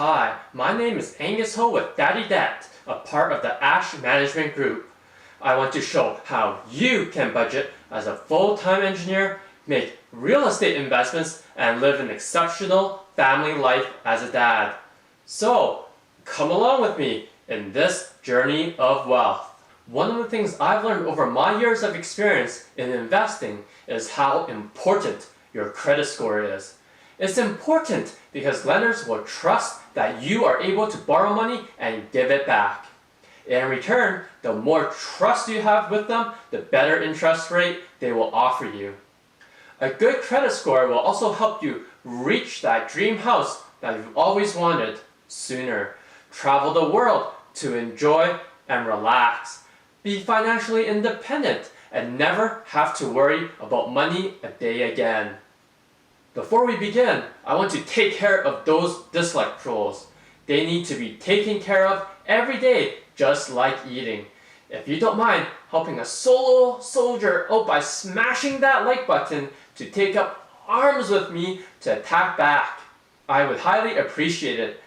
Hi, my name is Angus Ho with Daddy Debt, a part of the Ash Management Group. I want to show how you can budget as a full-time engineer, make real estate investments, and live an exceptional family life as a dad. So, come along with me in this journey of wealth. One of the things I've learned over my years of experience in investing is how important your credit score is. It's important because lenders will trust that you are able to borrow money and give it back. In return, the more trust you have with them, the better interest rate they will offer you. A good credit score will also help you reach that dream house that you've always wanted sooner. Travel the world to enjoy and relax. Be financially independent and never have to worry about money a day again. Before we begin, I want to take care of those dislike trolls. They need to be taken care of every day, just like eating. If you don't mind helping a solo soldier out by smashing that like button to take up arms with me to attack back, I would highly appreciate it.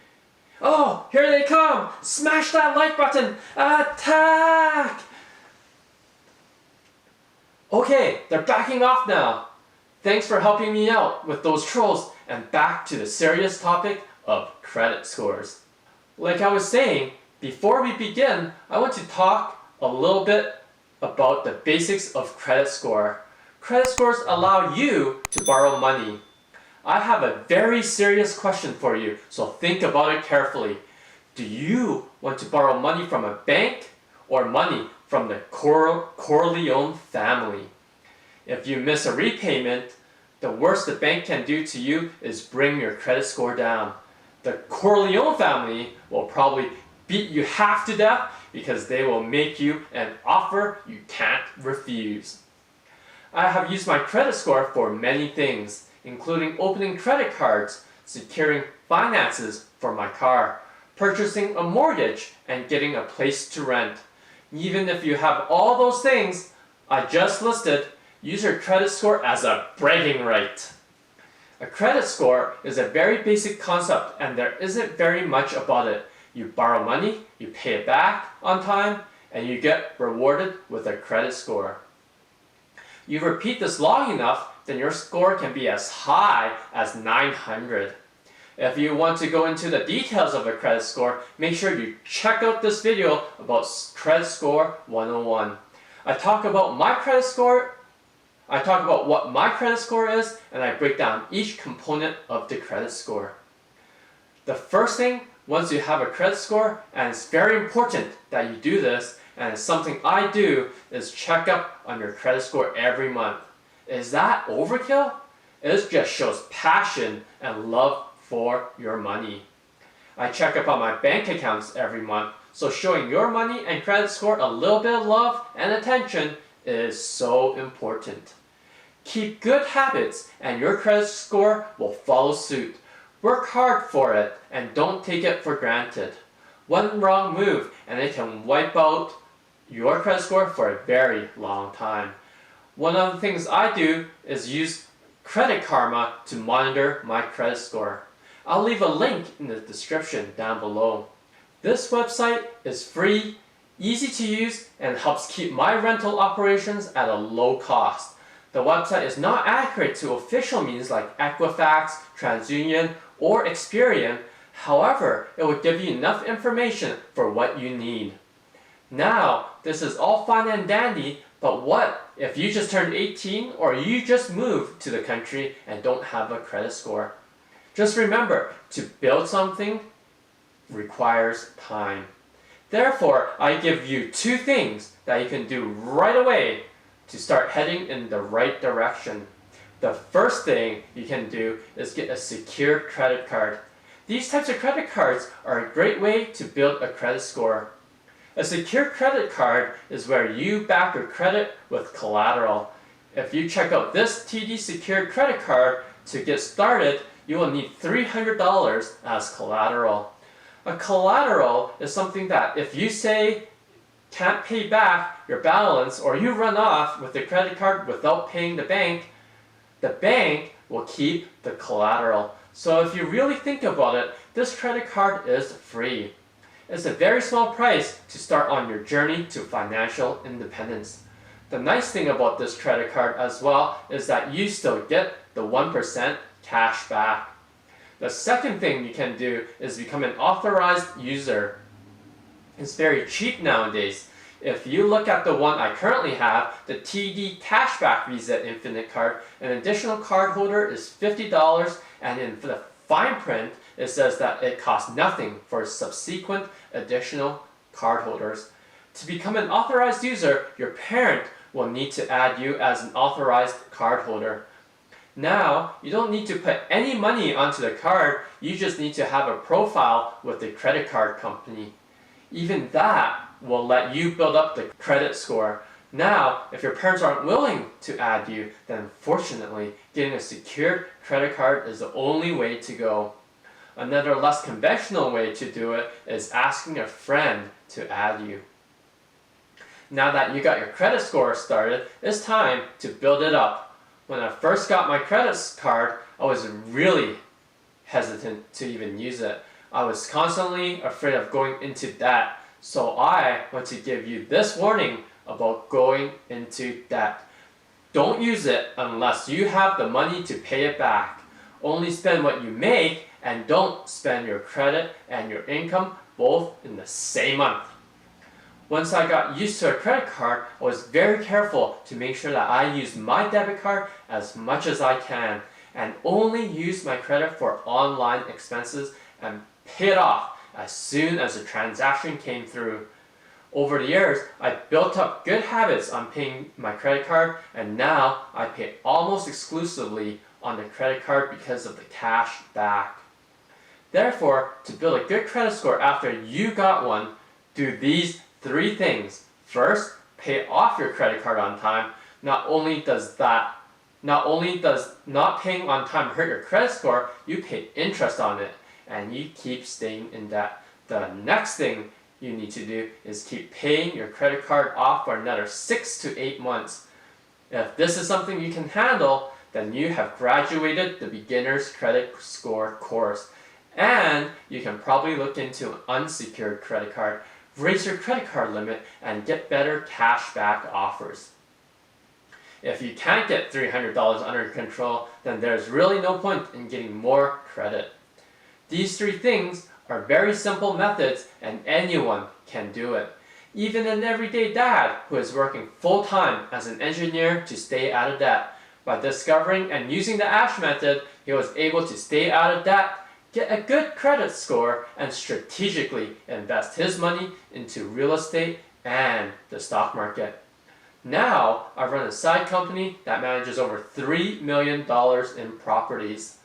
Oh, here they come! Smash that like button! Attack! Okay, they're backing off now. Thanks for helping me out with those trolls, and back to the serious topic of credit scores. Like I was saying, before we begin, I want to talk a little bit about the basics of credit score. Credit scores allow you to borrow money. I have a very serious question for you, so think about it carefully. Do you want to borrow money from a bank or money from the Corleone family? If you miss a repayment, the worst the bank can do to you is bring your credit score down. The Corleone family will probably beat you half to death because they will make you an offer you can't refuse. I have used my credit score for many things, including opening credit cards, securing finances for my car, purchasing a mortgage, and getting a place to rent. Even if you have all those things I just listed, use your credit score as a bragging right. A credit score is a very basic concept and there isn't very much about it. You borrow money, you pay it back on time, and you get rewarded with a credit score. You repeat this long enough, then your score can be as high as 900. If you want to go into the details of a credit score, make sure you check out this video about Credit Score 101. I talk about what my credit score is, and I break down each component of the credit score. The first thing, once you have a credit score, and it's very important that you do this, and it's something I do, is check up on your credit score every month. Is that overkill? It just shows passion and love for your money. I check up on my bank accounts every month, so showing your money and credit score a little bit of love and attention is so important. Keep good habits and your credit score will follow suit. Work hard for it and don't take it for granted. One wrong move and it can wipe out your credit score for a very long time. One of the things I do is use Credit Karma to monitor my credit score. I'll leave a link in the description down below. This website is free, easy to use, and helps keep my rental operations at a low cost. The website is not accurate to official means like Equifax, TransUnion, or Experian. However, it will give you enough information for what you need. Now, this is all fine and dandy, but what if you just turned 18 or you just moved to the country and don't have a credit score? Just remember, to build something requires time. Therefore, I give you two things that you can do right away to start heading in the right direction. The first thing you can do is get a secured credit card. These types of credit cards are a great way to build a credit score. A secured credit card is where you back your credit with collateral. If you check out this TD secured credit card to get started, you will need $300 as collateral. A collateral is something that if you say can't pay back your balance or you run off with the credit card without paying the bank will keep the collateral. So if you really think about it, this credit card is free. It's a very small price to start on your journey to financial independence. The nice thing about this credit card as well is that you still get the 1% cash back. The second thing you can do is become an authorized user. It's very cheap nowadays. If you look at the one I currently have, the TD Cashback Visa Infinite card, an additional card holder is $50, and in the fine print it says that it costs nothing for subsequent additional card holders. To become an authorized user, your parent will need to add you as an authorized card holder. Now, you don't need to put any money onto the card, you just need to have a profile with the credit card company. Even that will let you build up the credit score. Now, if your parents aren't willing to add you, then unfortunately, getting a secured credit card is the only way to go. Another less conventional way to do it is asking a friend to add you. Now that you got your credit score started, it's time to build it up. When I first got my credit card, I was really hesitant to even use it. I was constantly afraid of going into debt. So I want to give you this warning about going into debt. Don't use it unless you have the money to pay it back. Only spend what you make and don't spend your credit and your income both in the same month. Once I got used to a credit card, I was very careful to make sure that I used my debit card as much as I can and only use my credit for online expenses and pay it off as soon as the transaction came through. Over the years, I built up good habits on paying my credit card, and now I pay almost exclusively on the credit card because of the cash back. Therefore, to build a good credit score after you got one, do these 3 things. First, pay off your credit card on time. Not only does not paying on time hurt your credit score, you pay interest on it and you keep staying in debt. The next thing you need to do is keep paying your credit card off for another 6 to 8 months. If this is something you can handle, then you have graduated the beginner's credit score course. And you can probably look into an unsecured credit card, raise your credit card limit, and get better cashback offers. If you can't get $300 under control, then there's really no point in getting more credit. These 3 things are very simple methods and anyone can do it. Even an everyday dad who is working full-time as an engineer to stay out of debt. By discovering and using the ASH method, he was able to stay out of debt, get a good credit score, and strategically invest his money into real estate and the stock market. Now, I run a side company that manages over $3 million in properties.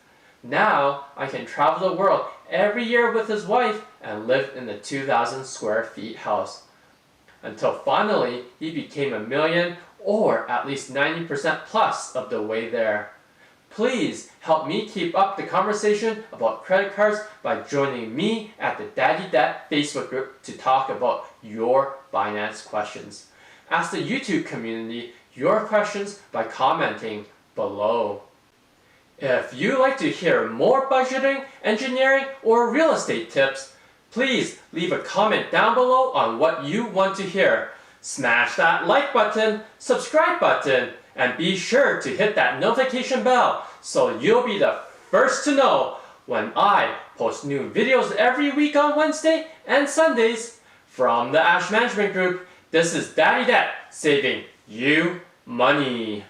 Now, I can travel the world every year with his wife and live in the 2,000 square feet house. Until finally, he became $1 million or at least 90% plus of the way there. Please help me keep up the conversation about credit cards by joining me at the Daddy Debt Facebook group to talk about your finance questions. Ask the YouTube community your questions by commenting below. If you'd like to hear more budgeting, engineering, or real estate tips, please leave a comment down below on what you want to hear. Smash that like button, subscribe button, and be sure to hit that notification bell so you'll be the first to know when I post new videos every week on Wednesday and Sundays. From the Ash Management Group, this is Daddy Debt, saving you money.